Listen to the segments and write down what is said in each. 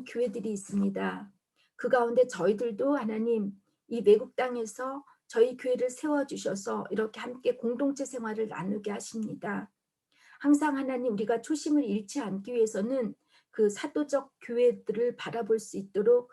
교회들이 있습니다. 그 가운데 저희들도 하나님 이 외국 땅에서 저희 교회를 세워주셔서 이렇게 함께 공동체 생활을 나누게 하십니다. 항상 하나님 우리가 초심을 잃지 않기 위해서는 그 사도적 교회들을 바라볼 수 있도록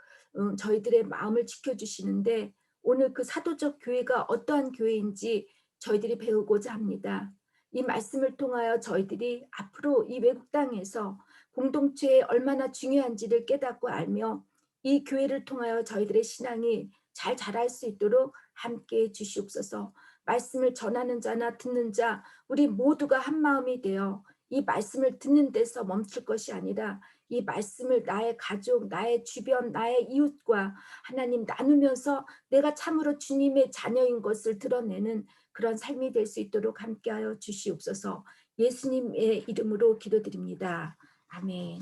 저희들의 마음을 지켜주시는데 오늘 그 사도적 교회가 어떠한 교회인지 저희들이 배우고자 합니다. 이 말씀을 통하여 저희들이 앞으로 이 외국 땅에서 공동체에 얼마나 중요한지를 깨닫고 알며 이 교회를 통하여 저희들의 신앙이 잘 자랄 수 있도록 함께해 주시옵소서. 말씀을 전하는 자나 듣는 자 우리 모두가 한 마음이 되어 이 말씀을 듣는 데서 멈출 것이 아니라 이 말씀을 나의 가족, 나의 주변, 나의 이웃과 하나님 나누면서 내가 참으로 주님의 자녀인 것을 드러내는 그런 삶이 될 수 있도록 함께하여 주시옵소서. 예수님의 이름으로 기도드립니다. 아멘.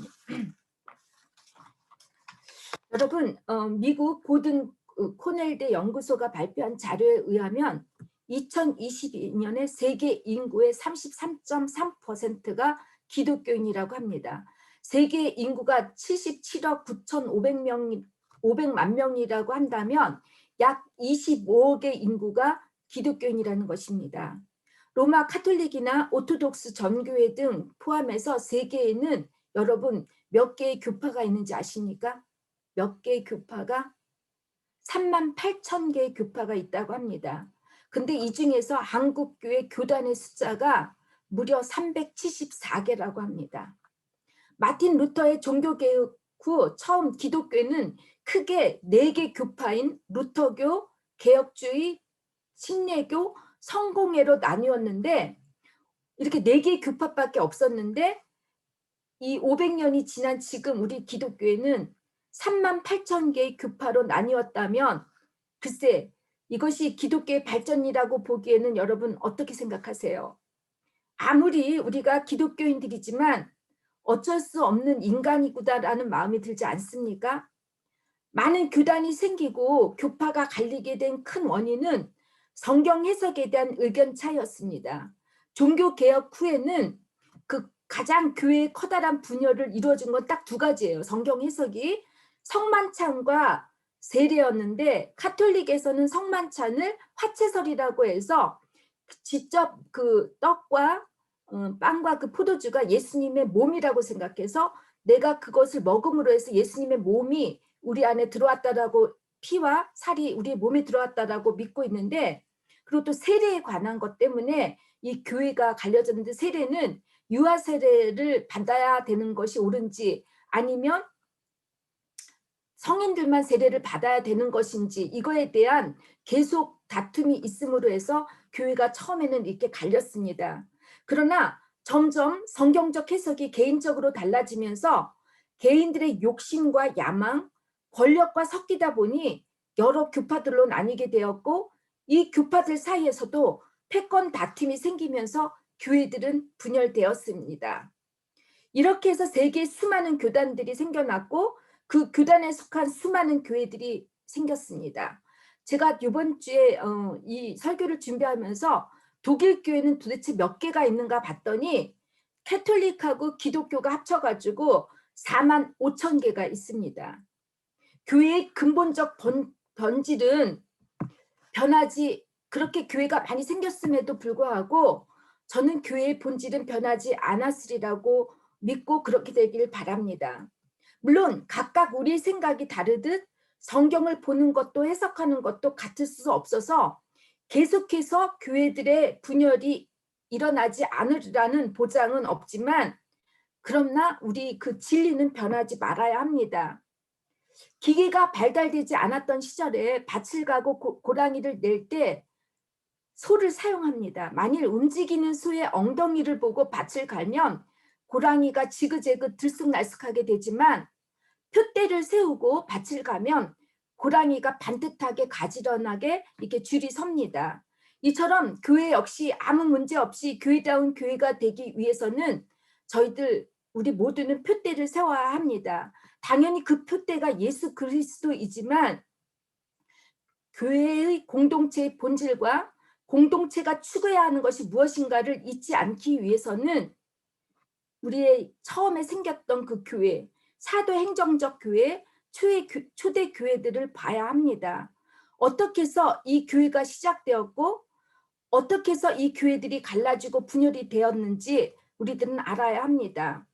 여러분, 미국 고든 코넬대 연구소가 발표한 자료에 의하면 2022년에 세계 인구의 33.3%가 기독교인이라고 합니다. 세계 인구가 77억 9,500만 명이라고 한다면 약 25억의 인구가 기독교인이라는 것입니다. 로마 카톨릭이나 오토독스 전교회 등 포함해서 세계에는 여러분 몇 개의 교파가 있는지 아십니까? 몇 개의 교파가? 38,000개의 교파가 있다고 합니다. 근데 이 중에서 한국교회 교단의 숫자가 무려 374개라고 합니다. 마틴 루터의 종교개혁 후 처음 기독교는 크게 4개 교파인 루터교, 개혁주의, 신례교, 성공회로 나뉘었는데 이렇게 4개의 교파밖에 없었는데 이 500년이 지난 지금 우리 기독교회는 38,000개의 교파로 나뉘었다면 글쎄 이것이 기독교의 발전이라고 보기에는 여러분 어떻게 생각하세요? 아무리 우리가 기독교인들이지만 어쩔 수 없는 인간이구나라는 마음이 들지 않습니까? 많은 교단이 생기고 교파가 갈리게 된 큰 원인은 성경 해석에 대한 의견 차이였습니다. 종교개혁 후에는 그 가장 교회의 커다란 분열을 이루어준 건 딱 2가지예요. 성경 해석이 성만찬과 세례였는데 카톨릭에서는 성만찬을 화채설이라고 해서 직접 그 떡과 빵과 그 포도주가 예수님의 몸이라고 생각해서 내가 그것을 먹음으로 해서 예수님의 몸이 우리 안에 들어왔다라고 피와 살이 우리 몸에 들어왔다라고 믿고 있는데 그리고 또 세례에 관한 것 때문에 이 교회가 갈려졌는데 세례는 유아 세례를 받아야 되는 것이 옳은지 아니면 성인들만 세례를 받아야 되는 것인지 이거에 대한 계속 다툼이 있음으로 해서 교회가 처음에는 이렇게 갈렸습니다. 그러나 점점 성경적 해석이 개인적으로 달라지면서 개인들의 욕심과 야망, 권력과 섞이다 보니 여러 교파들로 나뉘게 되었고 이 교파들 사이에서도 패권 다툼이 생기면서 교회들은 분열되었습니다. 이렇게 해서 세계에 수많은 교단들이 생겨났고 그 교단에 속한 수많은 교회들이 생겼습니다. 제가 이번 주에 이 설교를 준비하면서 독일 교회는 도대체 몇 개가 있는가 봤더니 캐톨릭하고 기독교가 합쳐가지고 45,000개가 있습니다. 교회의 근본적 본질은 변하지 그렇게 교회가 많이 생겼음에도 불구하고 저는 교회의 본질은 변하지 않았으리라고 믿고 그렇게 되길 바랍니다. 물론 각각 우리 생각이 다르듯 성경을 보는 것도 해석하는 것도 같을 수 없어서 계속해서 교회들의 분열이 일어나지 않으리라는 보장은 없지만 그러나 우리 그 진리는 변하지 말아야 합니다. 기계가 발달되지 않았던 시절에 밭을 가고 고랑이를 낼 때 소를 사용합니다. 만일 움직이는 소의 엉덩이를 보고 밭을 갈면 고랑이가 지그재그 들쑥날쑥하게 되지만 표대를 세우고 밭을 가면 고랑이가 반듯하게 가지런하게 이렇게 줄이 섭니다. 이처럼 교회 역시 아무 문제 없이 교회다운 교회가 되기 위해서는 저희들 우리 모두는 표대를 세워야 합니다. 당연히 그 표대가 예수 그리스도이지만 교회의 공동체의 본질과 공동체가 추구해야 하는 것이 무엇인가를 잊지 않기 위해서는 우리의 처음에 생겼던 그 교회 사도행정적 교회, 초대 교회들을 봐야 합니다. 어떻게 해서 이 교회가 시작되었고 어떻게 해서 이 교회들이 갈라지고 분열이 되었는지 우리들은 알아야 합니다.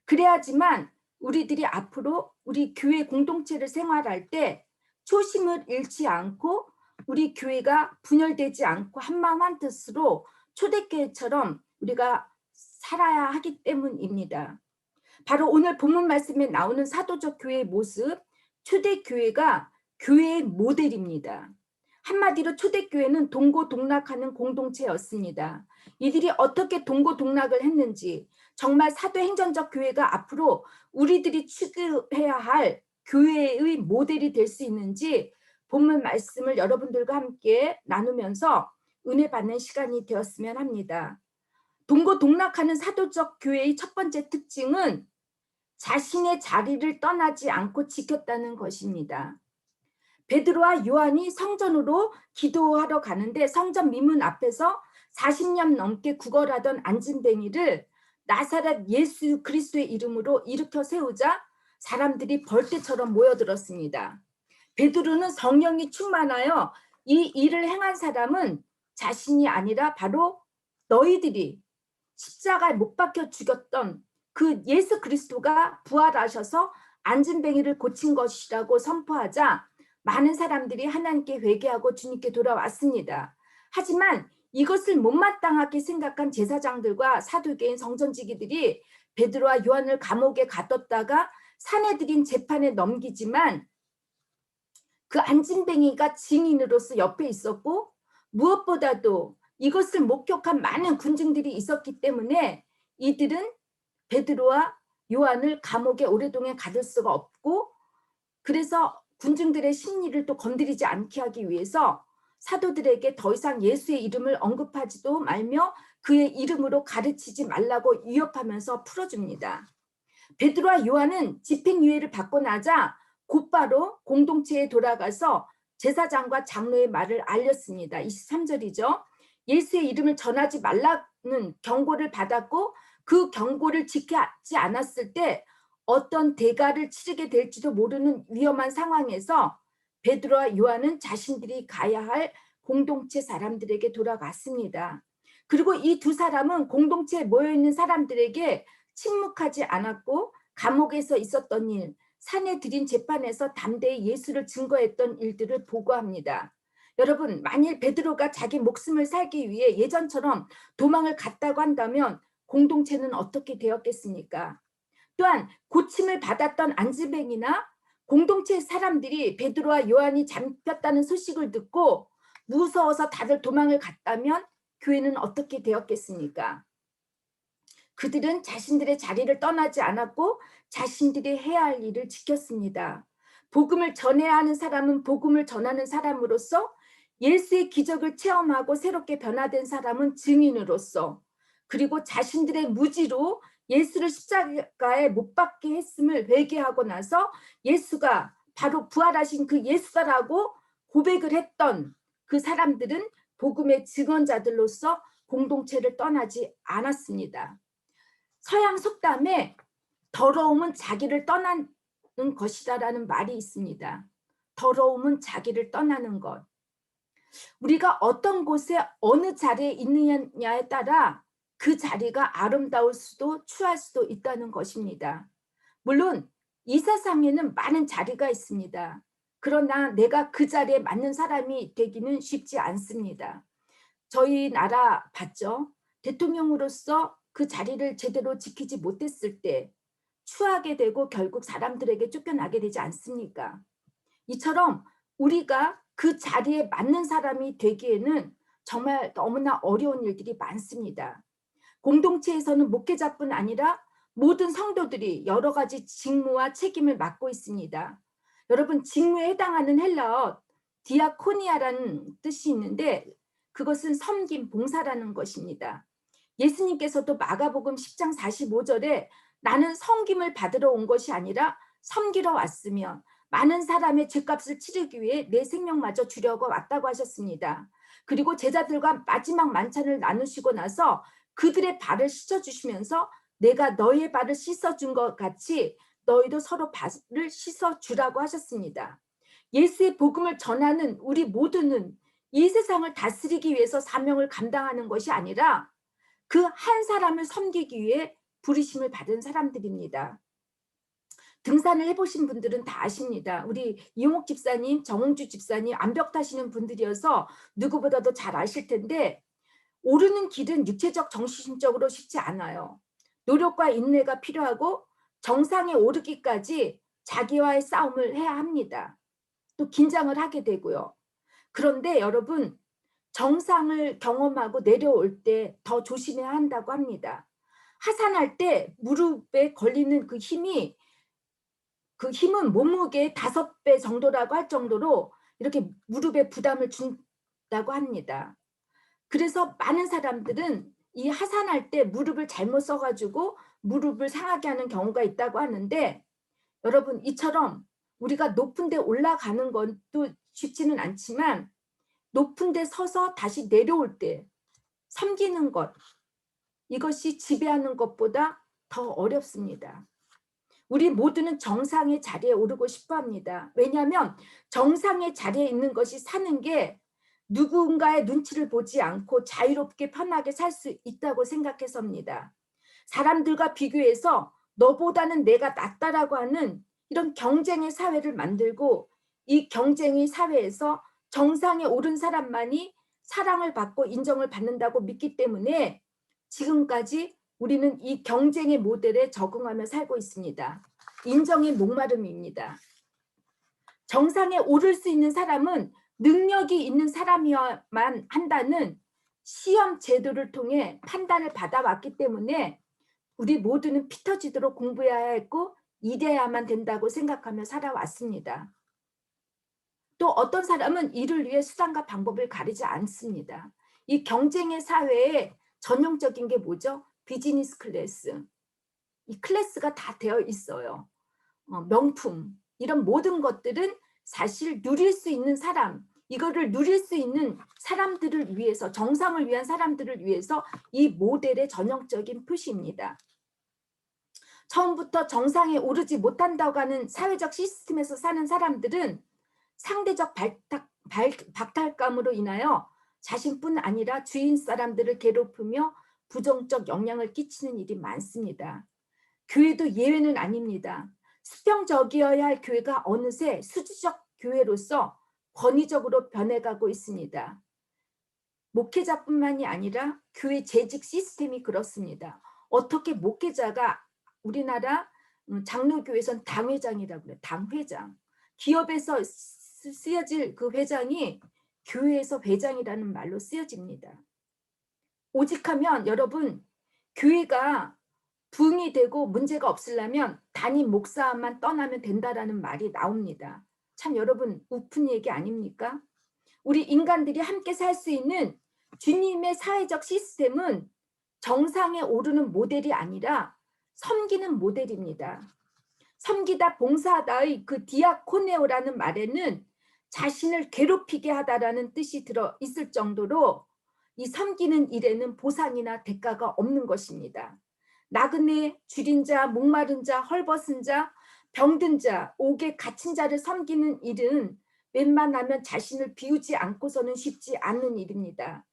그래야지만 우리들이 앞으로 우리 교회 공동체를 생활할 때 초심을 잃지 않고 우리 교회가 분열되지 않고 한마음 한뜻으로 초대교회처럼 우리가 살아야 하기 때문입니다. 바로 오늘 본문 말씀에 나오는 사도적 교회의 모습, 초대교회가 교회의 모델입니다. 한마디로 초대교회는 동고동락하는 공동체였습니다. 이들이 어떻게 동고동락을 했는지, 정말 사도행전적 교회가 앞으로 우리들이 추구해야 할 교회의 모델이 될 수 있는지 본문 말씀을 여러분들과 함께 나누면서 은혜 받는 시간이 되었으면 합니다. 동고동락하는 사도적 교회의 첫 번째 특징은 자신의 자리를 떠나지 않고 지켰다는 것입니다. 베드로와 요한이 성전으로 기도하러 가는데 성전 미문 앞에서 40년 넘게 구걸하던 안진뱅이를 나사렛 예수 그리스도의 이름으로 일으켜 세우자 사람들이 벌떼처럼 모여들었습니다. 베드로는 성령이 충만하여 이 일을 행한 사람은 자신이 아니라 바로 너희들이 십자가에 못 박혀 죽였던 그 예수 그리스도가 부활하셔서 안진뱅이를 고친 것이라고 선포하자 많은 사람들이 하나님께 회개하고 주님께 돌아왔습니다. 하지만 이것을 못마땅하게 생각한 제사장들과 사두개인 성전지기들이 베드로와 요한을 감옥에 가뒀다가 사내들인 재판에 넘기지만 그 안진뱅이가 증인으로서 옆에 있었고 무엇보다도 이것을 목격한 많은 군중들이 있었기 때문에 이들은 베드로와 요한을 감옥에 오랫동안 가둘 수가 없고 그래서 군중들의 심리를 또 건드리지 않게 하기 위해서 사도들에게 더 이상 예수의 이름을 언급하지도 말며 그의 이름으로 가르치지 말라고 위협하면서 풀어줍니다. 베드로와 요한은 집행유예를 받고 나자 곧바로 공동체에 돌아가서 제사장과 장로의 말을 알렸습니다. 23절이죠. 예수의 이름을 전하지 말라는 경고를 받았고 그 경고를 지키지 않았을 때 어떤 대가를 치르게 될지도 모르는 위험한 상황에서 베드로와 요한은 자신들이 가야 할 공동체 사람들에게 돌아갔습니다. 그리고 이 두 사람은 공동체에 모여있는 사람들에게 침묵하지 않았고 감옥에서 있었던 일, 산에 들인 재판에서 담대히 예수를 증거했던 일들을 보고합니다. 여러분, 만일 베드로가 자기 목숨을 살기 위해 예전처럼 도망을 갔다고 한다면 공동체는 어떻게 되었겠습니까? 또한 고침을 받았던 안진뱅이나 공동체 사람들이 베드로와 요한이 잡혔다는 소식을 듣고 무서워서 다들 도망을 갔다면 교회는 어떻게 되었겠습니까? 그들은 자신들의 자리를 떠나지 않았고 자신들이 해야 할 일을 지켰습니다. 복음을 전해야 하는 사람은 복음을 전하는 사람으로서, 예수의 기적을 체험하고 새롭게 변화된 사람은 증인으로서, 그리고 자신들의 무지로 예수를 십자가에 못 박게 했음을 회개하고 나서 예수가 바로 부활하신 그 예수다라고 고백을 했던 그 사람들은 복음의 증언자들로서 공동체를 떠나지 않았습니다. 서양 속담에 더러움은 자기를 떠나는 것이다라는 말이 있습니다. 더러움은 자기를 떠나는 것. 우리가 어떤 곳에 어느 자리에 있느냐에 따라 그 자리가 아름다울 수도 추할 수도 있다는 것입니다. 물론 이 세상에는 많은 자리가 있습니다. 그러나 내가 그 자리에 맞는 사람이 되기는 쉽지 않습니다. 저희 나라 봤죠? 대통령으로서 그 자리를 제대로 지키지 못했을 때 추하게 되고 결국 사람들에게 쫓겨나게 되지 않습니까? 이처럼 우리가 그 자리에 맞는 사람이 되기에는 정말 너무나 어려운 일들이 많습니다. 공동체에서는 목회자뿐 아니라 모든 성도들이 여러 가지 직무와 책임을 맡고 있습니다. 여러분, 직무에 해당하는 헬라어 디아코니아라는 뜻이 있는데 그것은 섬김, 봉사라는 것입니다. 예수님께서도 마가복음 10장 45절에 나는 섬김을 받으러 온 것이 아니라 섬기러 왔으며 많은 사람의 죄값을 치르기 위해 내 생명마저 주려고 왔다고 하셨습니다. 그리고 제자들과 마지막 만찬을 나누시고 나서 그들의 발을 씻어주시면서 내가 너의 발을 씻어준 것 같이 너희도 서로 발을 씻어 주라고 하셨습니다. 예수의 복음을 전하는 우리 모두는 이 세상을 다스리기 위해서 사명을 감당하는 것이 아니라 그 한 사람을 섬기기 위해 부르심을 받은 사람들입니다. 등산을 해보신 분들은 다 아십니다. 우리 이용옥 집사님, 정홍주 집사님 암벽 타시는 분들이어서 누구보다도 잘 아실 텐데 오르는 길은 육체적, 정신적으로 쉽지 않아요. 노력과 인내가 필요하고 정상에 오르기까지 자기와의 싸움을 해야 합니다. 또 긴장을 하게 되고요. 그런데 여러분 정상을 경험하고 내려올 때 더 조심해야 한다고 합니다. 하산할 때 무릎에 걸리는 그 힘은 몸무게의 5배 정도라고 할 정도로 이렇게 무릎에 부담을 준다고 합니다. 그래서 많은 사람들은 이 하산할 때 무릎을 잘못 써가지고 무릎을 상하게 하는 경우가 있다고 하는데 여러분 이처럼 우리가 높은 데 올라가는 것도 쉽지는 않지만 높은 데 서서 다시 내려올 때 섬기는 것 이것이 지배하는 것보다 더 어렵습니다. 우리 모두는 정상의 자리에 오르고 싶어 합니다. 왜냐하면 정상의 자리에 있는 것이 사는 게 누군가의 눈치를 보지 않고 자유롭게 편하게 살 수 있다고 생각해서입니다. 사람들과 비교해서 너보다는 내가 낫다라고 하는 이런 경쟁의 사회를 만들고 이 경쟁의 사회에서 정상에 오른 사람만이 사랑을 받고 인정을 받는다고 믿기 때문에 지금까지 우리는 이 경쟁의 모델에 적응하며 살고 있습니다. 인정의 목마름입니다. 정상에 오를 수 있는 사람은 능력이 있는 사람이어야만 한다는 시험 제도를 통해 판단을 받아왔기 때문에 우리 모두는 피 터지도록 공부해야 했고 일해야만 된다고 생각하며 살아왔습니다. 또 어떤 사람은 이를 위해 수단과 방법을 가리지 않습니다. 이 경쟁의 사회에 전형적인 게 뭐죠? 비즈니스 클래스. 이 클래스가 다 되어 있어요. 명품 이런 모든 것들은 사실 누릴 수 있는 사람 이거를 누릴 수 있는 사람들을 위해서 정상을 위한 사람들을 위해서 이 모델의 전형적인 표시입니다. 처음부터 정상에 오르지 못한다고 하는 사회적 시스템에서 사는 사람들은 상대적 박탈감으로 인하여 자신뿐 아니라 주인 사람들을 괴롭히며 부정적 영향을 끼치는 일이 많습니다. 교회도 예외는 아닙니다. 수평적이어야 할 교회가 어느새 수직적 교회로서 권위적으로 변해가고 있습니다. 목회자뿐만이 아니라 교회 재직 시스템이 그렇습니다. 어떻게 목회자가 우리나라 장로교회에선 당회장이라고 그래요. 당회장. 기업에서 쓰여질 그 회장이 교회에서 회장이라는 말로 쓰여집니다. 오직하면 여러분 교회가 부흥이 되고 문제가 없으려면 담임 목사만 떠나면 된다라는 말이 나옵니다. 참 여러분 우픈 얘기 아닙니까? 우리 인간들이 함께 살 수 있는 주님의 사회적 시스템은 정상에 오르는 모델이 아니라 섬기는 모델입니다. 섬기다 봉사하다의 그 디아코네오라는 말에는 자신을 괴롭히게 하다라는 뜻이 들어 있을 정도로 이 섬기는 일에는 보상이나 대가가 없는 것입니다. 나그네, 줄인 자, 목마른 자, 헐벗은 자, 병든 자, 옥에 갇힌 자를 섬기는 일은 웬만하면 자신을 비우지 않고서는 쉽지 않은 일입니다.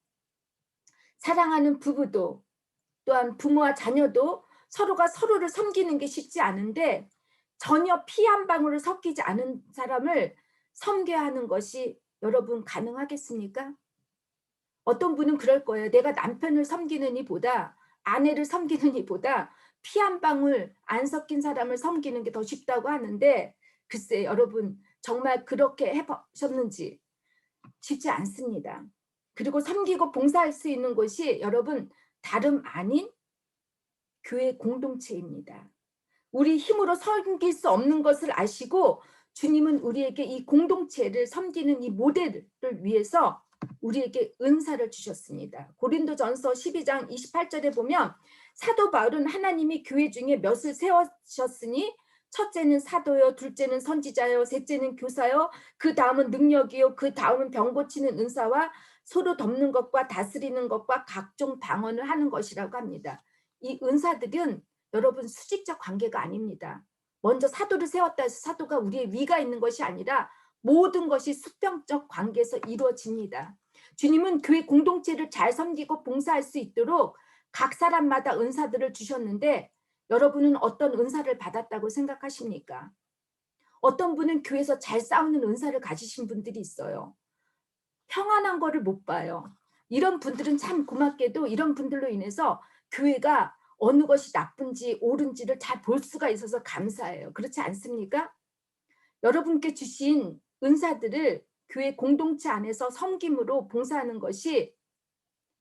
사랑하는 부부도 또한 부모와 자녀도 서로가 서로를 섬기는 게 쉽지 않은데 전혀 피 한 방울을 섞이지 않은 사람을 섬겨야 하는 것이 여러분 가능하겠습니까? 어떤 분은 그럴 거예요. 내가 남편을 섬기는 이보다 아내를 섬기는 이보다 피 한 방울 안 섞인 사람을 섬기는 게 더 쉽다고 하는데 글쎄 여러분 정말 그렇게 해보셨는지 쉽지 않습니다. 그리고 섬기고 봉사할 수 있는 곳이 여러분 다름 아닌 교회 공동체입니다. 우리 힘으로 섬길 수 없는 것을 아시고 주님은 우리에게 이 공동체를 섬기는 이 모델을 위해서 우리에게 은사를 주셨습니다. 고린도전서 12장 28절에 보면 사도 바울은 하나님이 교회 중에 몇을 세우셨으니 첫째는 사도요, 둘째는 선지자요, 셋째는 교사요, 그 다음은 능력이요, 그 다음은 병 고치는 은사와 서로 돕는 것과 다스리는 것과 각종 방언을 하는 것이라고 합니다. 이 은사들은 여러분 수직적 관계가 아닙니다. 먼저 사도를 세웠다 해서 사도가 우리의 위가 있는 것이 아니라 모든 것이 수평적 관계에서 이루어집니다. 주님은 교회 공동체를 잘 섬기고 봉사할 수 있도록 각 사람마다 은사들을 주셨는데 여러분은 어떤 은사를 받았다고 생각하십니까? 어떤 분은 교회에서 잘 싸우는 은사를 가지신 분들이 있어요. 평안한 거를 못 봐요. 이런 분들은 참 고맙게도 이런 분들로 인해서 교회가 어느 것이 나쁜지 옳은지를 잘 볼 수가 있어서 감사해요. 그렇지 않습니까? 여러분께 주신 은사들을 교회 공동체 안에서 섬김으로 봉사하는 것이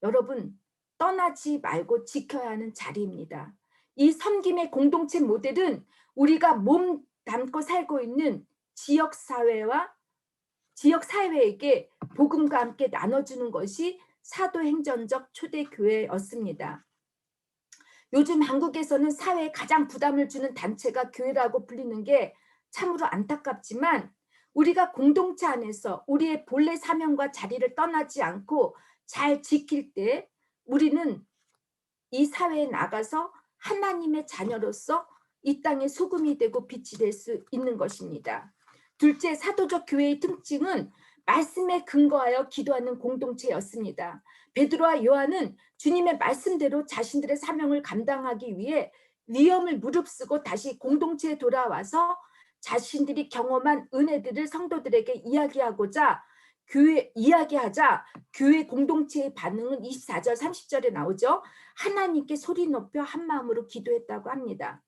여러분 떠나지 말고 지켜야 하는 자리입니다. 이 섬김의 공동체 모델은 우리가 몸 담고 살고 있는 지역사회와 지역사회에게 복음과 함께 나눠주는 것이 사도행전적 초대교회였습니다. 요즘 한국에서는 사회에 가장 부담을 주는 단체가 교회라고 불리는 게 참으로 안타깝지만 우리가 공동체 안에서 우리의 본래 사명과 자리를 떠나지 않고 잘 지킬 때 우리는 이 사회에 나가서 하나님의 자녀로서 이 땅의 소금이 되고 빛이 될 수 있는 것입니다. 둘째, 사도적 교회의 특징은 말씀에 근거하여 기도하는 공동체였습니다. 베드로와 요한은 주님의 말씀대로 자신들의 사명을 감당하기 위해 위험을 무릅쓰고 다시 공동체에 돌아와서 자신들이 경험한 은혜들을 성도들에게 이야기하자 교회 공동체의 반응은 24절 30절에 나오죠. 하나님께 소리 높여 한 마음으로 기도했다고 합니다.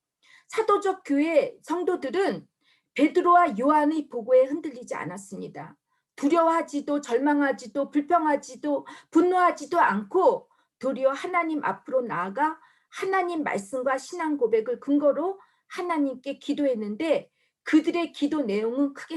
사도적 교회 성도들은 베드로와 요한의 보고에 흔들리지 않았습니다. 두려워하지도 절망하지도 불평하지도 분노하지도 않고 도리어 하나님 앞으로 나아가 하나님 말씀과 신앙 고백을 근거로 하나님께 기도했는데 그들의 기도 내용은 크게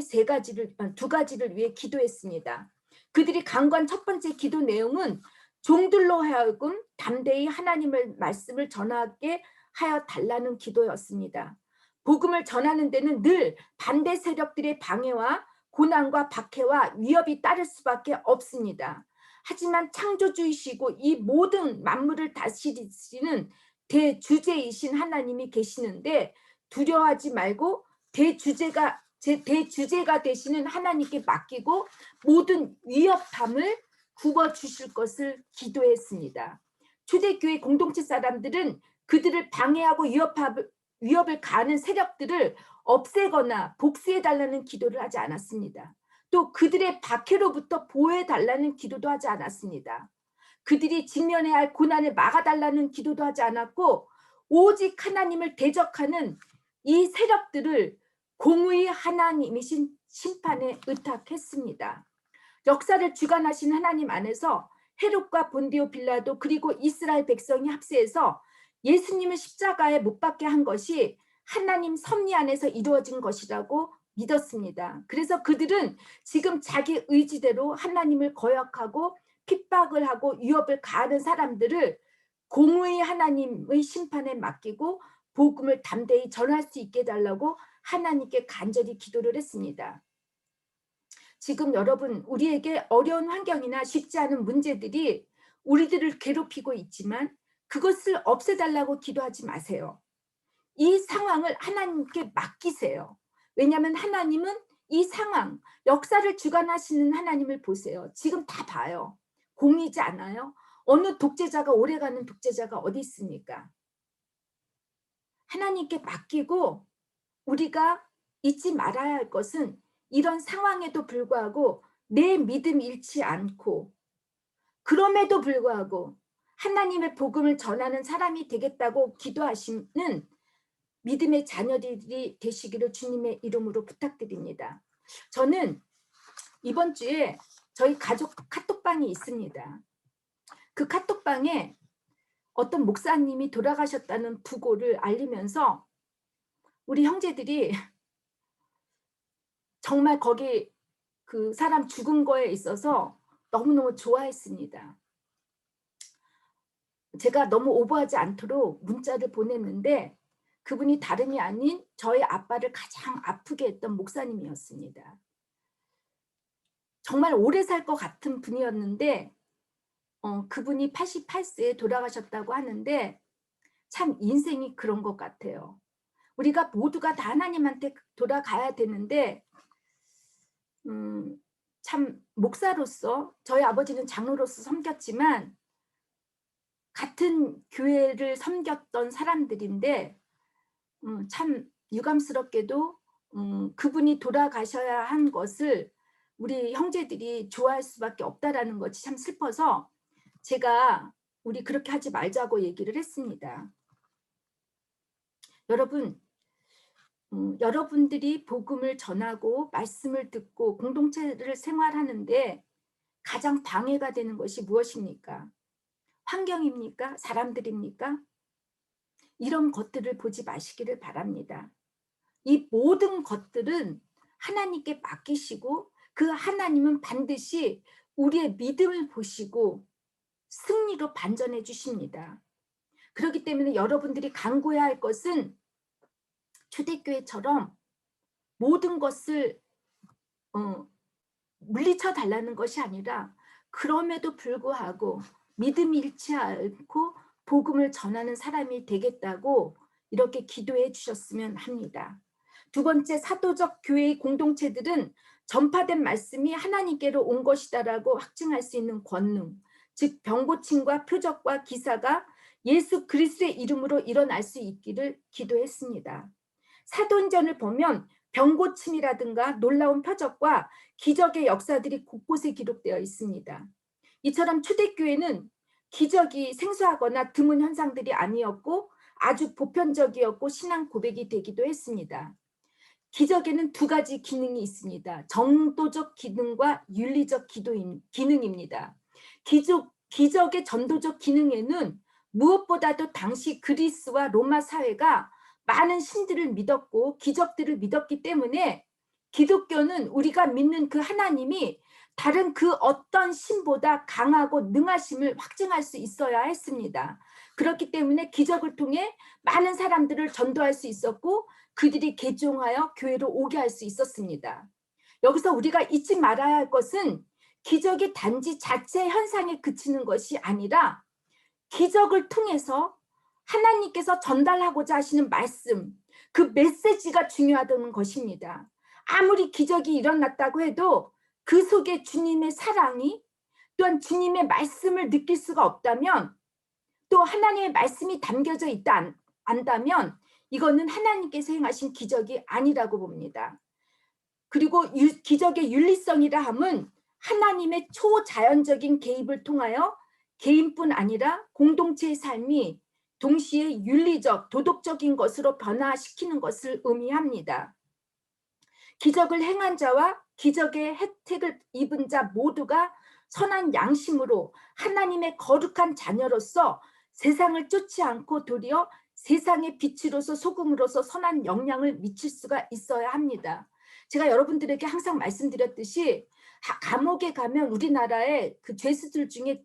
두 가지를 위해 기도했습니다. 그들이 간구한 첫 번째 기도 내용은 종들로 하여금 담대히 하나님의 말씀을 전하게 하여 달라는 기도였습니다. 복음을 전하는 데는 늘 반대 세력들의 방해와 고난과 박해와 위협이 따를 수밖에 없습니다. 하지만 창조주이시고 이 모든 만물을 다스리시는 대주제이신 하나님이 계시는데 두려워하지 말고 대주제가 되시는 하나님께 맡기고 모든 위협함을 굽어주실 것을 기도했습니다. 초대교회 공동체 사람들은 그들을 방해하고 위협을 가하는 세력들을 없애거나 복수해달라는 기도를 하지 않았습니다. 또 그들의 박해로부터 보호해달라는 기도도 하지 않았습니다. 그들이 직면해야 할 고난을 막아달라는 기도도 하지 않았고 오직 하나님을 대적하는 이 세력들을 공의 하나님이신 심판에 의탁했습니다. 역사를 주관하신 하나님 안에서 헤롯과 본디오 빌라도 그리고 이스라엘 백성이 합세해서 예수님을 십자가에 못 박게 한 것이 하나님 섭리 안에서 이루어진 것이라고 믿었습니다. 그래서 그들은 지금 자기 의지대로 하나님을 거역하고 핍박을 하고 위협을 가하는 사람들을 공의 하나님의 심판에 맡기고 복음을 담대히 전할 수 있게 해달라고 하나님께 간절히 기도를 했습니다. 지금 여러분 우리에게 어려운 환경이나 쉽지 않은 문제들이 우리들을 괴롭히고 있지만 그것을 없애달라고 기도하지 마세요. 이 상황을 하나님께 맡기세요. 왜냐하면 하나님은 이 상황, 역사를 주관하시는 하나님을 보세요. 지금 다 봐요. 공이지 않아요? 어느 독재자가 오래가는 독재자가 어디 있습니까? 하나님께 맡기고 우리가 잊지 말아야 할 것은 이런 상황에도 불구하고 내 믿음 잃지 않고 그럼에도 불구하고 하나님의 복음을 전하는 사람이 되겠다고 기도하시는 믿음의 자녀들이 되시기를 주님의 이름으로 부탁드립니다. 저는 이번 주에 저희 가족 카톡방이 있습니다. 그 카톡방에 어떤 목사님이 돌아가셨다는 부고를 알리면서 우리 형제들이 정말 거기 그 사람 죽은 거에 있어서 너무너무 좋아했습니다. 제가 너무 오버하지 않도록 문자를 보냈는데 그분이 다름이 아닌 저희 아빠를 가장 아프게 했던 목사님이었습니다. 정말 오래 살 것 같은 분이었는데 그분이 88세에 돌아가셨다고 하는데 참 인생이 그런 것 같아요. 우리가 모두가 다 하나님한테 돌아가야 되는데 참 목사로서 저희 아버지는 장로로서 섬겼지만 같은 교회를 섬겼던 사람들인데 참 유감스럽게도 그분이 돌아가셔야 한 것을 우리 형제들이 좋아할 수밖에 없다라는 것이 참 슬퍼서 제가 우리 그렇게 하지 말자고 얘기를 했습니다. 여러분, 여러분들이 복음을 전하고 말씀을 듣고 공동체를 생활하는데 가장 방해가 되는 것이 무엇입니까? 환경입니까? 사람들입니까? 이런 것들을 보지 마시기를 바랍니다. 이 모든 것들은 하나님께 맡기시고 그 하나님은 반드시 우리의 믿음을 보시고 승리로 반전해 주십니다. 그렇기 때문에 여러분들이 간구해야 할 것은 초대교회처럼 모든 것을 물리쳐 달라는 것이 아니라 그럼에도 불구하고 믿음이 잃지 않고 복음을 전하는 사람이 되겠다고 이렇게 기도해 주셨으면 합니다. 두 번째, 사도적 교회의 공동체들은 전파된 말씀이 하나님께로 온 것이다라고 확증할 수 있는 권능, 즉 병고침과 표적과 기사가 예수 그리스도의 이름으로 일어날 수 있기를 기도했습니다. 사도행전을 보면 병고침이라든가 놀라운 표적과 기적의 역사들이 곳곳에 기록되어 있습니다. 이처럼 초대교회는 기적이 생소하거나 드문 현상들이 아니었고 아주 보편적이었고 신앙 고백이 되기도 했습니다. 기적에는 두 가지 기능이 있습니다. 정도적 기능과 윤리적 기능입니다. 기적의 전도적 기능에는 무엇보다도 당시 그리스와 로마 사회가 많은 신들을 믿었고 기적들을 믿었기 때문에 기독교는 우리가 믿는 그 하나님이 다른 그 어떤 신보다 강하고 능하심을 확증할 수 있어야 했습니다. 그렇기 때문에 기적을 통해 많은 사람들을 전도할 수 있었고 그들이 개종하여 교회로 오게 할 수 있었습니다. 여기서 우리가 잊지 말아야 할 것은 기적이 단지 자체 현상에 그치는 것이 아니라 기적을 통해서 하나님께서 전달하고자 하시는 말씀, 그 메시지가 중요하다는 것입니다. 아무리 기적이 일어났다고 해도 그 속에 주님의 사랑이 또한 주님의 말씀을 느낄 수가 없다면 또 하나님의 말씀이 담겨져 있다 안다면 이거는 하나님께서 행하신 기적이 아니라고 봅니다. 그리고 기적의 윤리성이라 함은 하나님의 초자연적인 개입을 통하여 개인뿐 아니라 공동체의 삶이 동시에 윤리적, 도덕적인 것으로 변화시키는 것을 의미합니다. 기적을 행한 자와 기적의 혜택을 입은 자 모두가 선한 양심으로 하나님의 거룩한 자녀로서 세상을 쫓지 않고 도리어 세상의 빛으로서 소금으로서 선한 영향을 미칠 수가 있어야 합니다. 제가 여러분들에게 항상 말씀드렸듯이 감옥에 가면 우리나라의 그 죄수들 중에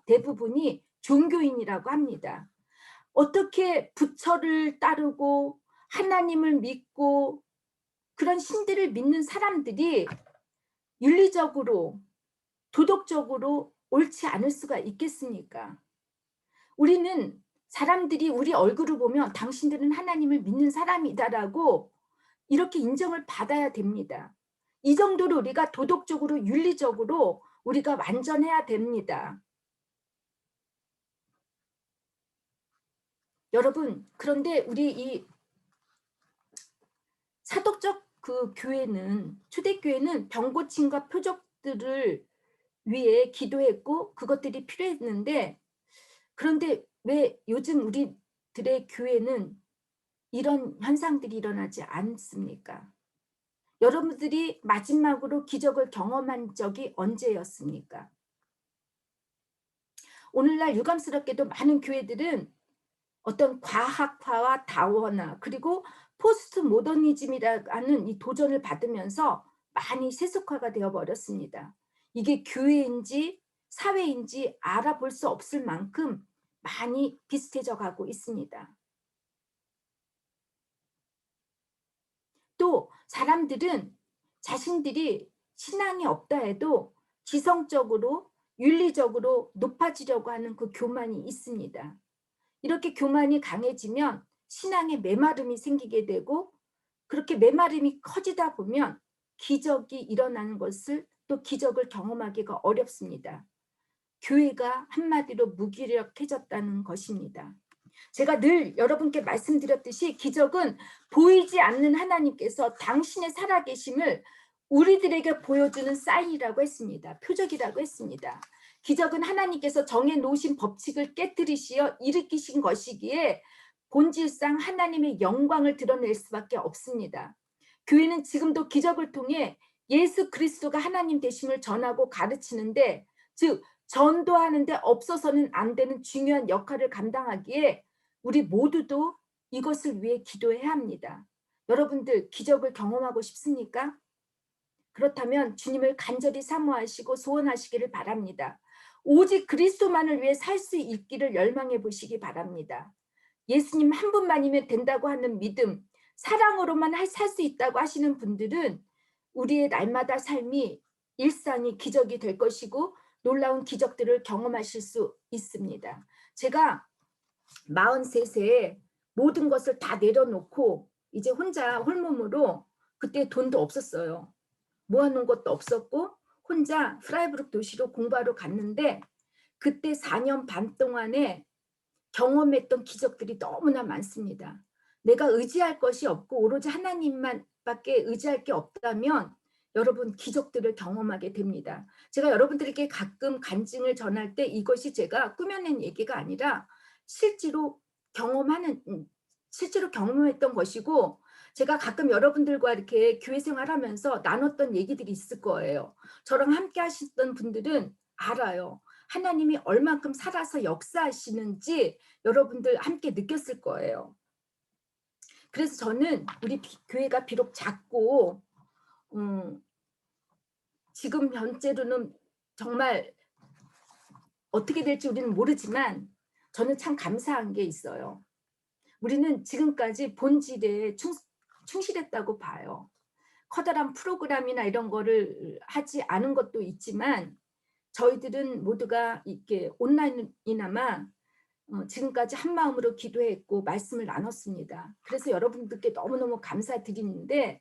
대부분이 종교인이라고 합니다. 어떻게 부처를 따르고 하나님을 믿고 그런 신들을 믿는 사람들이 윤리적으로 도덕적으로 옳지 않을 수가 있겠습니까? 우리는 사람들이 우리 얼굴을 보면 당신들은 하나님을 믿는 사람이다라고 이렇게 인정을 받아야 됩니다. 이 정도로 우리가 도덕적으로 윤리적으로 우리가 완전해야 됩니다. 여러분, 그런데 우리 이 사도적 그 교회는 초대교회는 병고침과 표적들을 위해 기도했고 그것들이 필요했는데 그런데 왜 요즘 우리들의 교회는 이런 현상들이 일어나지 않습니까? 여러분들이 마지막으로 기적을 경험한 적이 언제였습니까? 오늘날 유감스럽게도 많은 교회들은 어떤 과학화와 다원화 그리고 포스트 모더니즘이라는 이 도전을 받으면서 많이 세속화가 되어버렸습니다. 이게 교회인지 사회인지 알아볼 수 없을 만큼 많이 비슷해져 가고 있습니다. 또 사람들은 자신들이 신앙이 없다 해도 지성적으로 윤리적으로 높아지려고 하는 그 교만이 있습니다. 이렇게 교만이 강해지면 신앙의 메마름이 생기게 되고 그렇게 메마름이 커지다 보면 기적이 일어나는 것을 또 기적을 경험하기가 어렵습니다. 교회가 한마디로 무기력해졌다는 것입니다. 제가 늘 여러분께 말씀드렸듯이 기적은 보이지 않는 하나님께서 당신의 살아계심을 우리들에게 보여주는 사인이라고 했습니다. 표적이라고 했습니다. 기적은 하나님께서 정해놓으신 법칙을 깨뜨리시어 일으키신 것이기에 본질상 하나님의 영광을 드러낼 수밖에 없습니다. 교회는 지금도 기적을 통해 예수 그리스도가 하나님 되심을 전하고 가르치는데, 즉 전도하는데 없어서는 안 되는 중요한 역할을 감당하기에 우리 모두도 이것을 위해 기도해야 합니다. 여러분들 기적을 경험하고 싶습니까? 그렇다면 주님을 간절히 사모하시고 소원하시기를 바랍니다. 오직 그리스도만을 위해 살 수 있기를 열망해 보시기 바랍니다. 예수님 한 분만이면 된다고 하는 믿음, 사랑으로만 살 수 있다고 하시는 분들은 우리의 날마다 삶이 일상이 기적이 될 것이고 놀라운 기적들을 경험하실 수 있습니다. 제가 43세에 모든 것을 다 내려놓고 이제 혼자 홀몸으로, 그때 돈도 없었어요. 모아놓은 것도 없었고 혼자 프라이부르크 도시로 공부하러 갔는데 그때 4년 반 동안에 경험했던 기적들이 너무나 많습니다. 내가 의지할 것이 없고 오로지 하나님만 밖에 의지할 게 없다면 여러분 기적들을 경험하게 됩니다. 제가 여러분들에게 가끔 간증을 전할 때 이것이 제가 꾸며낸 얘기가 아니라 실제로 경험했던 것이고, 제가 가끔 여러분들과 이렇게 교회 생활하면서 나눴던 얘기들이 있을 거예요. 저랑 함께 하셨던 분들은 알아요. 하나님이 얼만큼 살아서 역사하시는지 여러분들 함께 느꼈을 거예요. 그래서 저는 우리 교회가 비록 작고 지금 현재로는 정말 어떻게 될지 우리는 모르지만 저는 참 감사한 게 있어요. 우리는 지금까지 본질에 충실했다고 봐요. 커다란 프로그램이나 이런 거를 하지 않은 것도 있지만 저희들은 모두가 이렇게 온라인이나마 지금까지 한 마음으로 기도했고 말씀을 나눴습니다. 그래서 여러분들께 너무너무 감사드리는데,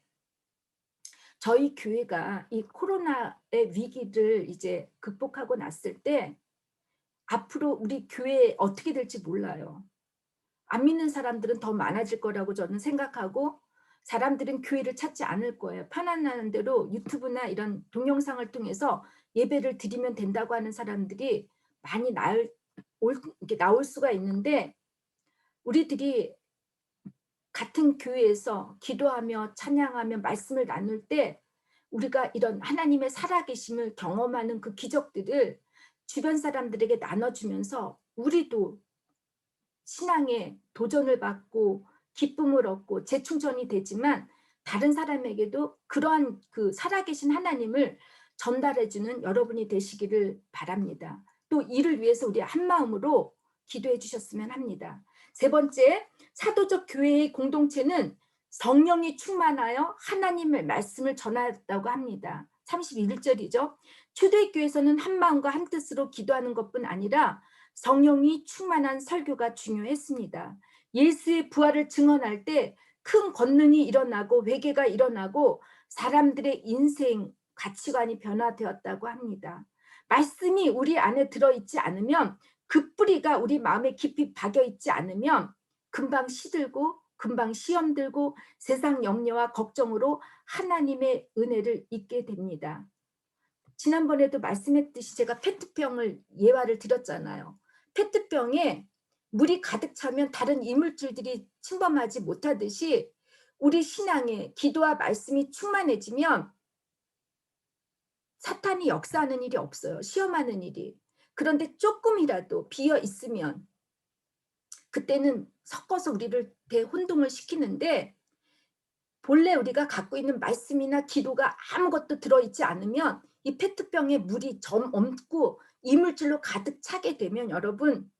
저희 교회가 이 코로나의 위기를 이제 극복하고 났을 때 앞으로 우리 교회 어떻게 될지 몰라요. 안 믿는 사람들은 더 많아질 거라고 저는 생각하고 사람들은 교회를 찾지 않을 거예요. 편안한 대로 유튜브나 이런 동영상을 통해서 예배를 드리면 된다고 하는 사람들이 많이 나올 수가 있는데, 우리들이 같은 교회에서 기도하며 찬양하며 말씀을 나눌 때 우리가 이런 하나님의 살아계심을 경험하는 그 기적들을 주변 사람들에게 나눠주면서 우리도 신앙에 도전을 받고 기쁨을 얻고 재충전이 되지만 다른 사람에게도 그러한 그 살아계신 하나님을 전달해주는 여러분이 되시기를 바랍니다. 또 이를 위해서 우리 한 마음으로 기도해 주셨으면 합니다. 세 번째, 사도적 교회의 공동체는 성령이 충만하여 하나님의 말씀을 전하였다고 합니다. 31절이죠. 초대교회에서는 한 마음과 한 뜻으로 기도하는 것뿐 아니라 성령이 충만한 설교가 중요했습니다. 예수의 부활을 증언할 때 큰 권능이 일어나고 회개가 일어나고 사람들의 인생 가치관이 변화되었다고 합니다. 말씀이 우리 안에 들어있지 않으면, 그 뿌리가 우리 마음에 깊이 박여있지 않으면 금방 시들고 금방 시험 들고 세상 염려와 걱정으로 하나님의 은혜를 잊게 됩니다. 지난번에도 말씀했듯이 제가 페트병을 예화를 드렸잖아요. 페트병에 물이 가득 차면 다른 이물질들이 침범하지 못하듯이 우리 신앙에 기도와 말씀이 충만해지면 사탄이 역사하는 일이 없어요. 시험하는 일이. 그런데 조금이라도 비어 있으면 그때는 섞어서 우리를 대혼동을 시키는데, 본래 우리가 갖고 있는 말씀이나 기도가 아무것도 들어있지 않으면 이 페트병에 물이 점 없고 이물질로 가득 차게 되면 여러분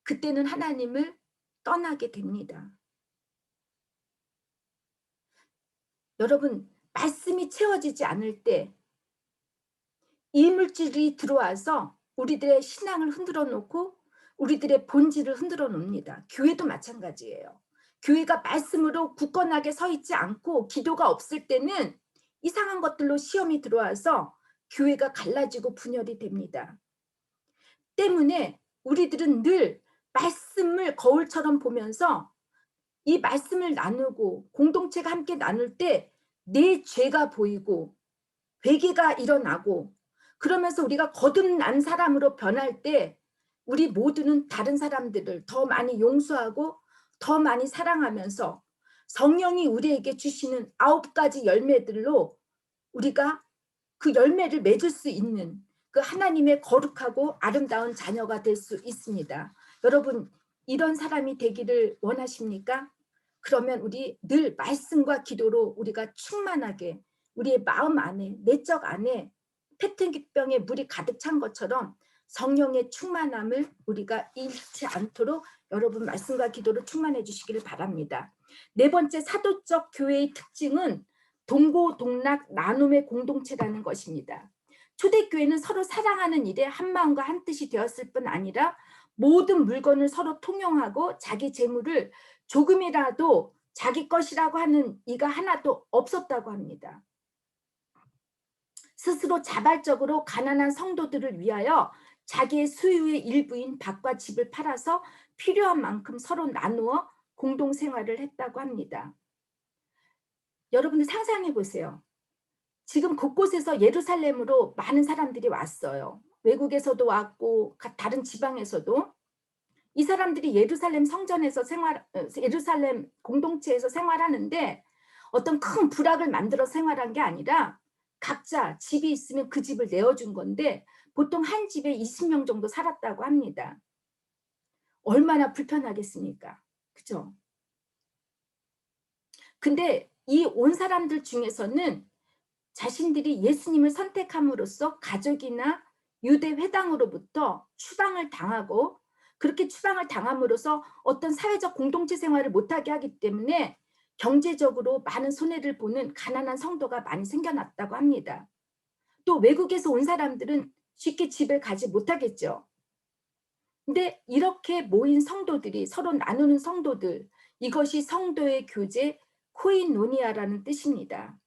그때는 하나님을 떠나게 됩니다. 여러분 말씀이 채워지지 않을 때 이물질이 들어와서 우리들의 신앙을 흔들어 놓고 우리들의 본질을 흔들어 놓습니다. 교회도 마찬가지예요. 교회가 말씀으로 굳건하게 서 있지 않고 기도가 없을 때는 이상한 것들로 시험이 들어와서 교회가 갈라지고 분열이 됩니다. 때문에 우리들은 늘 말씀을 거울처럼 보면서 이 말씀을 나누고 공동체가 함께 나눌 때 내 죄가 보이고 회개가 일어나고 그러면서 우리가 거듭난 사람으로 변할 때 우리 모두는 다른 사람들을 더 많이 용서하고 더 많이 사랑하면서 성령이 우리에게 주시는 9가지 열매들로 우리가 그 열매를 맺을 수 있는 그 하나님의 거룩하고 아름다운 자녀가 될 수 있습니다. 여러분 이런 사람이 되기를 원하십니까? 그러면 우리 늘 말씀과 기도로 우리가 충만하게 우리의 마음 안에 내적 안에 페트병에 물이 가득 찬 것처럼 성령의 충만함을 우리가 잃지 않도록 여러분 말씀과 기도로 충만해 주시기를 바랍니다. 네 번째 사도적 교회의 특징은 동고동락 나눔의 공동체라는 것입니다. 초대교회는 서로 사랑하는 일에 한마음과 한뜻이 되었을 뿐 아니라 모든 물건을 서로 통용하고 자기 재물을 조금이라도 자기 것이라고 하는 이가 하나도 없었다고 합니다. 스스로 자발적으로 가난한 성도들을 위하여 자기의 소유의 일부인 밭과 집을 팔아서 필요한 만큼 서로 나누어 공동생활을 했다고 합니다. 여러분들 상상해 보세요. 지금 곳곳에서 예루살렘으로 많은 사람들이 왔어요. 외국에서도 왔고 다른 지방에서도. 이 사람들이 예루살렘 성전에서 예루살렘 공동체에서 생활하는데 어떤 큰 부락을 만들어 생활한 게 아니라 각자 집이 있으면 그 집을 내어준 건데 보통 한 집에 20명 정도 살았다고 합니다. 얼마나 불편하겠습니까? 그죠? 근데 이 온 사람들 중에서는 자신들이 예수님을 선택함으로써 가족이나 유대 회당으로부터 추방을 당하고 그렇게 추방을 당함으로써 어떤 사회적 공동체 생활을 못하게 하기 때문에 경제적으로 많은 손해를 보는 가난한 성도가 많이 생겨났다고 합니다. 또 외국에서 온 사람들은 쉽게 집을 가지 못하겠죠. 근데 이렇게 모인 성도들이 서로 나누는 성도들, 이것이 성도의 교제 코인노니아라는 뜻입니다.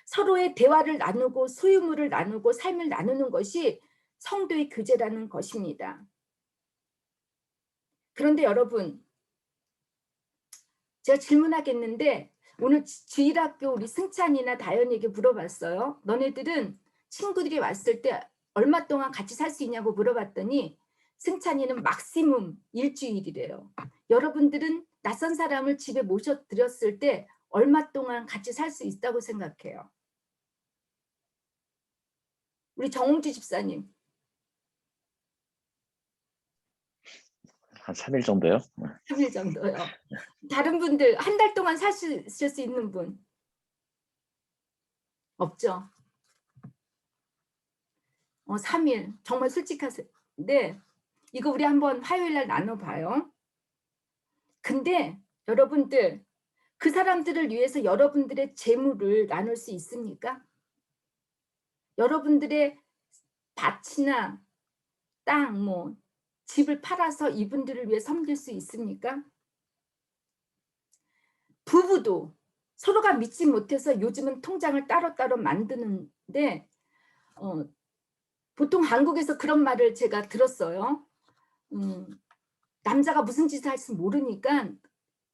서로의 대화를 나누고 소유물을 나누고 삶을 나누는 것이 성도의 교제라는 것입니다. 그런데 여러분 제가 질문하겠는데 오늘 주일학교 우리 승찬이나 다현이에게 물어봤어요. 너네들은 친구들이 왔을 때 얼마 동안 같이 살 수 있냐고 물어봤더니 승찬이는 막시멈 일주일이래요. 여러분들은 낯선 사람을 집에 모셔드렸을 때 얼마 동안 같이 살 수 있다고 생각해요? 우리 정홍주 집사님. 한 3일 정도요? 3일 정도요. 다른 분들 한 달 동안 사실 수 있는 분 없죠? 3일 정말 솔직한데 이거 우리 한번 화요일 날 나눠봐요. 근데 여러분들 그 사람들을 위해서 여러분들의 재물을 나눌 수 있습니까? 여러분들의 밭이나 땅, 뭐 집을 팔아서 이분들을 위해 섬길 수 있습니까? 부부도 서로가 믿지 못해서 요즘은 통장을 따로따로 만드는데 보통 한국에서 그런 말을 제가 들었어요. 남자가 무슨 짓을 할지 모르니까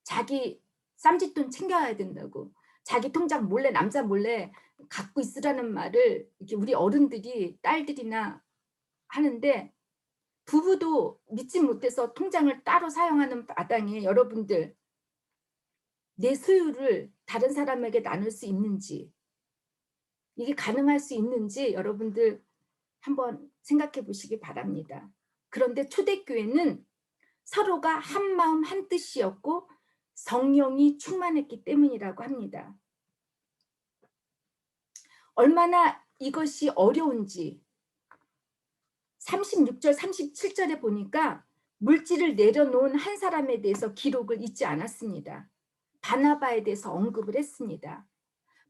자기 쌈짓돈 챙겨야 된다고. 자기 통장 몰래 남자 몰래 갖고 있으라는 말을 이렇게 우리 어른들이 딸들이나 하는데 부부도 믿지 못해서 통장을 따로 사용하는 마당에 여러분들 내 소유를 다른 사람에게 나눌 수 있는지 이게 가능할 수 있는지 여러분들 한번 생각해 보시기 바랍니다. 그런데 초대교회는 서로가 한마음 한뜻이었고 성령이 충만했기 때문이라고 합니다. 얼마나 이것이 어려운지 36절 37절에 보니까 물질을 내려놓은 한 사람에 대해서 기록을 잊지 않았습니다. 바나바에 대해서 언급을 했습니다.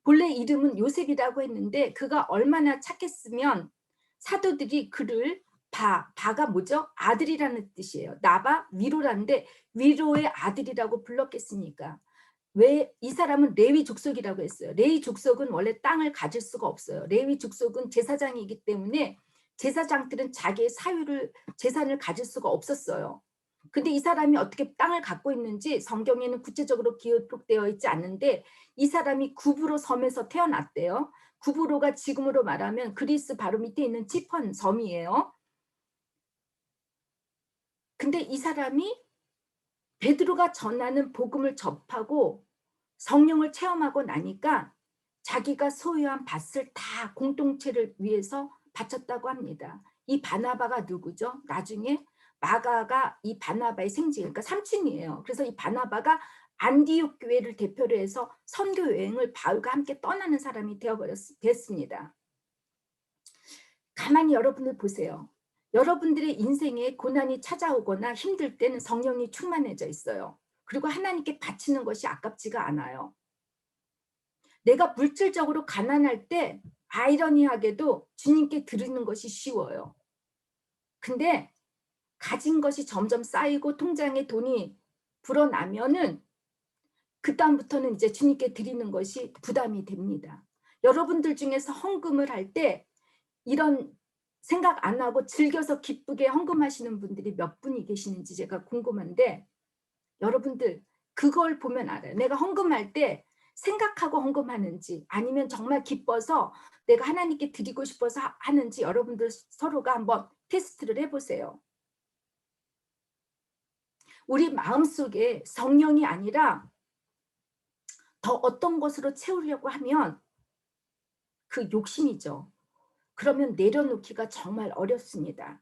본래 이름은 요셉이라고 했는데 그가 얼마나 착했으면 사도들이 그를 바가 뭐죠? 아들이라는 뜻이에요. 나바 위로라는데 위로의 아들이라고 불렀겠습니까? 왜 이 사람은 레위 족속이라고 했어요. 레위 족속은 원래 땅을 가질 수가 없어요. 레위 족속은 제사장이기 때문에 제사장들은 자기의 사유를 재산을 가질 수가 없었어요. 근데 이 사람이 어떻게 땅을 갖고 있는지 성경에는 구체적으로 기록되어 있지 않는데 이 사람이 구브로 섬에서 태어났대요. 구브로가 지금으로 말하면 그리스 바로 밑에 있는 치폰 섬이에요. 근데 이 사람이 베드로가 전하는 복음을 접하고 성령을 체험하고 나니까 자기가 소유한 밭을 다 공동체를 위해서 바쳤다고 합니다. 이 바나바가 누구죠? 나중에 마가가 이 바나바의 생지, 그러니까 삼촌이에요. 그래서 이 바나바가 안디옥 교회를 대표로 해서 선교 여행을 바울과 함께 떠나는 사람이 됐습니다. 가만히 여러분들 보세요. 여러분들의 인생에 고난이 찾아오거나 힘들 때는 성령이 충만해져 있어요. 그리고 하나님께 바치는 것이 아깝지가 않아요. 내가 물질적으로 가난할 때 아이러니하게도 주님께 드리는 것이 쉬워요. 근데 가진 것이 점점 쌓이고 통장에 돈이 불어나면은 그다음부터는 이제 주님께 드리는 것이 부담이 됩니다. 여러분들 중에서 헌금을 할 때 이런 생각 안 하고 즐겨서 기쁘게 헌금하시는 분들이 몇 분이 계시는지 제가 궁금한데 여러분들 그걸 보면 알아요. 내가 헌금할 때 생각하고 헌금하는지 아니면 정말 기뻐서 내가 하나님께 드리고 싶어서 하는지 여러분들 서로가 한번 테스트를 해보세요. 우리 마음속에 성령이 아니라 더 어떤 것으로 채우려고 하면 그 욕심이죠. 그러면 내려놓기가 정말 어렵습니다.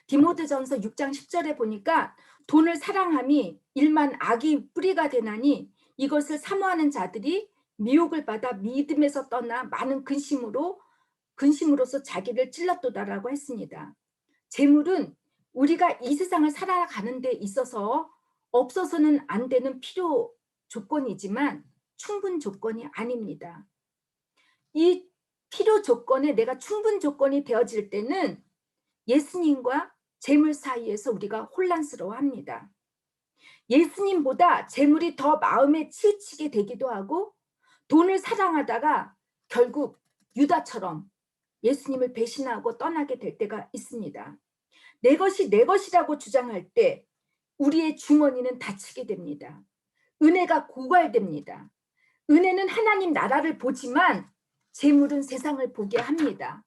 디모데전서 6장 10절에 보니까 돈을 사랑함이 일만 악이 뿌리가 되나니 이것을 사모하는 자들이 미혹을 받아 믿음에서 떠나 많은 근심으로서 자기를 찔렀도다라고 했습니다. 재물은 우리가 이 세상을 살아가는 데 있어서 없어서는 안 되는 필요 조건이지만 충분 조건이 아닙니다. 이 필요 조건에 내가 충분 조건이 되어질 때는 예수님과 재물 사이에서 우리가 혼란스러워합니다. 예수님보다 재물이 더 마음에 치우치게 되기도 하고 돈을 사랑하다가 결국 유다처럼 예수님을 배신하고 떠나게 될 때가 있습니다. 내 것이 내 것이라고 주장할 때 우리의 주머니는 닫히게 됩니다. 은혜가 고갈됩니다. 은혜는 하나님 나라를 보지만 재물은 세상을 보게 합니다.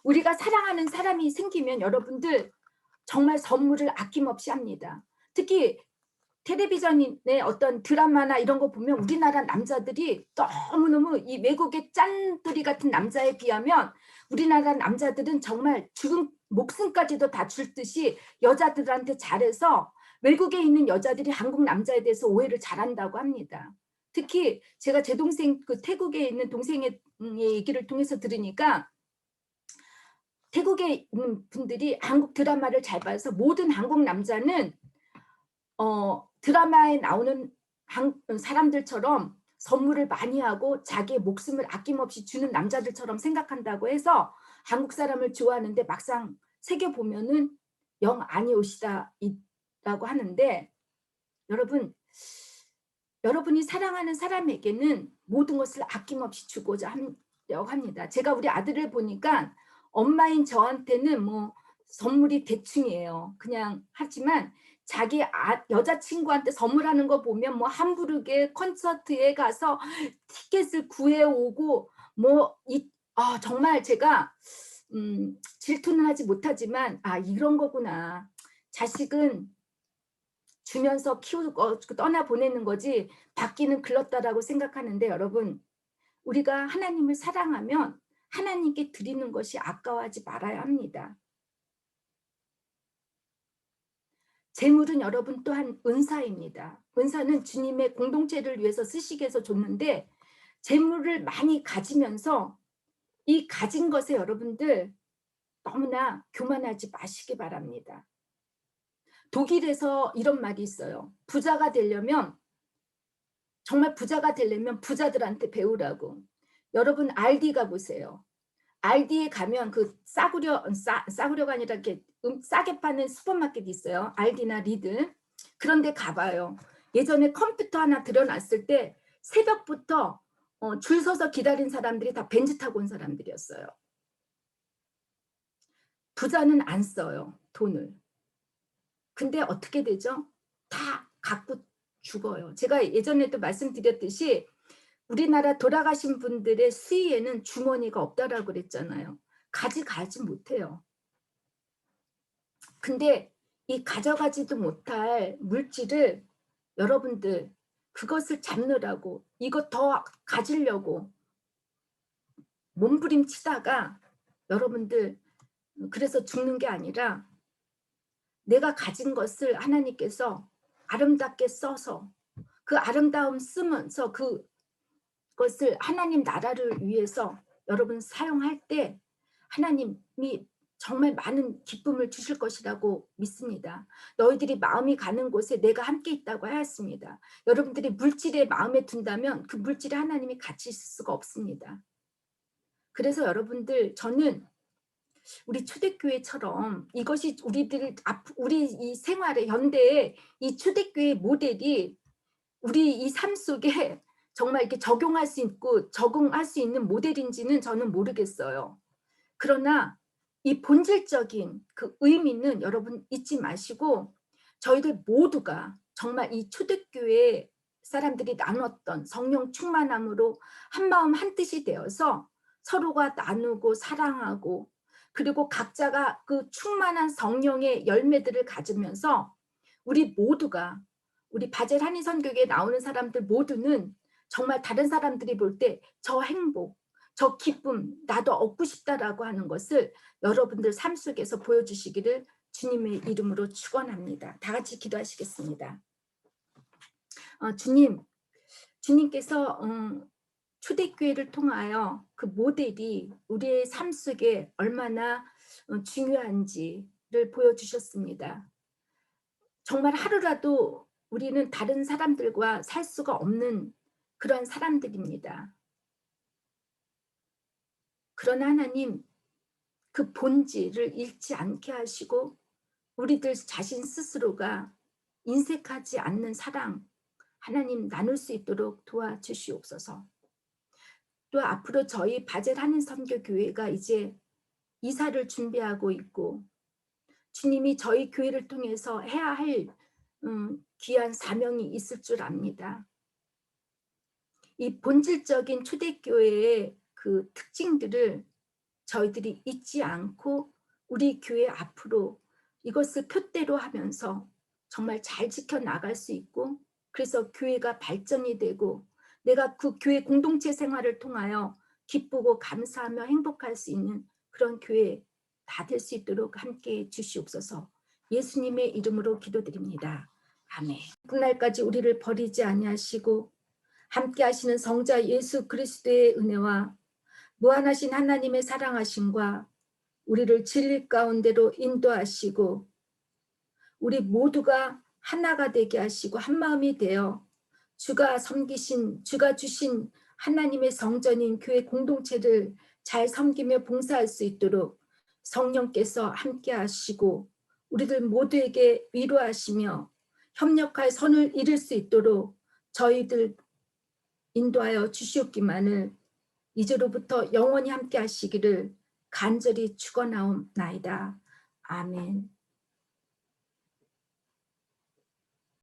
우리가 사랑하는 사람이 생기면 여러분들 정말 선물을 아낌없이 합니다. 특히 텔레비전의 어떤 드라마나 이런 거 보면 우리나라 남자들이 너무너무 이 외국의 짠돌이 같은 남자에 비하면 우리나라 남자들은 정말 죽은 목숨까지도 다 줄 듯이 여자들한테 잘해서 외국에 있는 여자들이 한국 남자에 대해서 오해를 잘한다고 합니다. 특히 제가 제 동생 그 태국에 있는 동생의 얘기를 통해서 들으니까 태국에 있는 분들이 한국 드라마를 잘 봐서 모든 한국 남자는 드라마에 나오는 사람들처럼 선물을 많이 하고 자기의 목숨을 아낌없이 주는 남자들처럼 생각한다고 해서 한국 사람을 좋아하는데 막상 새겨보면은 영 아니오시다라고 하는데 여러분이 사랑하는 사람에게는 모든 것을 아낌없이 주고자 하려고 합니다. 제가 우리 아들을 보니까 엄마인 저한테는 뭐 선물이 대충이에요. 그냥 하지만 자기 여자친구한테 선물하는 거 보면 뭐 함부르게 콘서트에 가서 티켓을 구해오고 정말 제가 질투는 하지 못하지만 이런 거구나. 자식은 주면서 키우고 떠나보내는 거지 받기는 글렀다라고 생각하는데 여러분 우리가 하나님을 사랑하면 하나님께 드리는 것이 아까워하지 말아야 합니다. 재물은 여러분 또한 은사입니다. 은사는 주님의 공동체를 위해서 쓰시기 위해서 줬는데 재물을 많이 가지면서 이 가진 것에 여러분들 너무나 교만하지 마시기 바랍니다. 독일에서 이런 말이 있어요. 정말 부자가 되려면 부자들한테 배우라고. 여러분 알디 가보세요. 알디에 가면 그 싸구려가 아니라 이렇게 싸게 파는 슈퍼마켓이 있어요. 알디나 리들. 그런 데 가 봐요. 예전에 컴퓨터 하나 들여 놨을 때 새벽부터 줄 서서 기다린 사람들이 다 벤츠 타고 온 사람들이었어요. 부자는 안 써요, 돈을. 근데 어떻게 되죠? 다 갖고 죽어요. 제가 예전에도 말씀드렸듯이 우리나라 돌아가신 분들의 수의에는 주머니가 없다라고 그랬잖아요. 가지 못해요. 근데 이 가져가지도 못할 물질을 여러분들 그것을 잡느라고 이거 더 가지려고 몸부림치다가 여러분들 그래서 죽는 게 아니라 내가 가진 것을 하나님께서 아름답게 써서 그 아름다움 쓰면서 그것을 하나님 나라를 위해서 여러분 사용할 때 하나님이 정말 많은 기쁨을 주실 것이라고 믿습니다. 너희들이 마음이 가는 곳에 내가 함께 있다고 하였습니다. 여러분들이 물질에 마음에 둔다면 그 물질에 하나님이 같이 있을 수가 없습니다. 그래서 여러분들 저는 우리 초대교회처럼 이것이 우리 이 생활의 현대의 이 초대교회 모델이 우리 이 삶 속에 정말 이렇게 적용할 수 있고 적응할 수 있는 모델인지는 저는 모르겠어요. 그러나 이 본질적인 그 의미는 여러분 잊지 마시고 저희들 모두가 정말 이 초대교회 사람들이 나눴던 성령 충만함으로 한마음 한뜻이 되어서 서로가 나누고 사랑하고 그리고 각자가 그 충만한 성령의 열매들을 가지면서 우리 모두가 우리 바젤 한인 선교회에 나오는 사람들 모두는 정말 다른 사람들이 볼 때 저 행복, 저 기쁨 나도 얻고 싶다라고 하는 것을 여러분들 삶 속에서 보여주시기를 주님의 이름으로 축원합니다. 다 같이 기도하시겠습니다. 주님께서 초대교회를 통하여 그 모델이 우리의 삶 속에 얼마나 중요한지를 보여주셨습니다. 정말 하루라도 우리는 다른 사람들과 살 수가 없는 그런 사람들입니다. 그러나 하나님 그 본질을 잃지 않게 하시고 우리들 자신 스스로가 인색하지 않는 사랑 하나님 나눌 수 있도록 도와주시옵소서. 또 앞으로 저희 바젤 한인 선교교회가 이제 이사를 준비하고 있고 주님이 저희 교회를 통해서 해야 할 귀한 사명이 있을 줄 압니다. 이 본질적인 초대교회의 그 특징들을 저희들이 잊지 않고 우리 교회 앞으로 이것을 표대로 하면서 정말 잘 지켜나갈 수 있고 그래서 교회가 발전이 되고 내가 그 교회 공동체 생활을 통하여 기쁘고 감사하며 행복할 수 있는 그런 교회 다 될 수 있도록 함께해 주시옵소서. 예수님의 이름으로 기도드립니다. 아멘. 그날까지 우리를 버리지 아니하시고 함께 하시는 성자 예수 그리스도의 은혜와 무한하신 하나님의 사랑하심과 우리를 진리 가운데로 인도하시고 우리 모두가 하나가 되게 하시고 한마음이 되어 주가 주신 하나님의 성전인 교회 공동체를 잘 섬기며 봉사할 수 있도록 성령께서 함께 하시고 우리들 모두에게 위로하시며 협력할 선을 이룰 수 있도록 저희들 인도하여 주시옵기만을 이제로부터 영원히 함께 하시기를 간절히 축원하옵나이다. 아멘.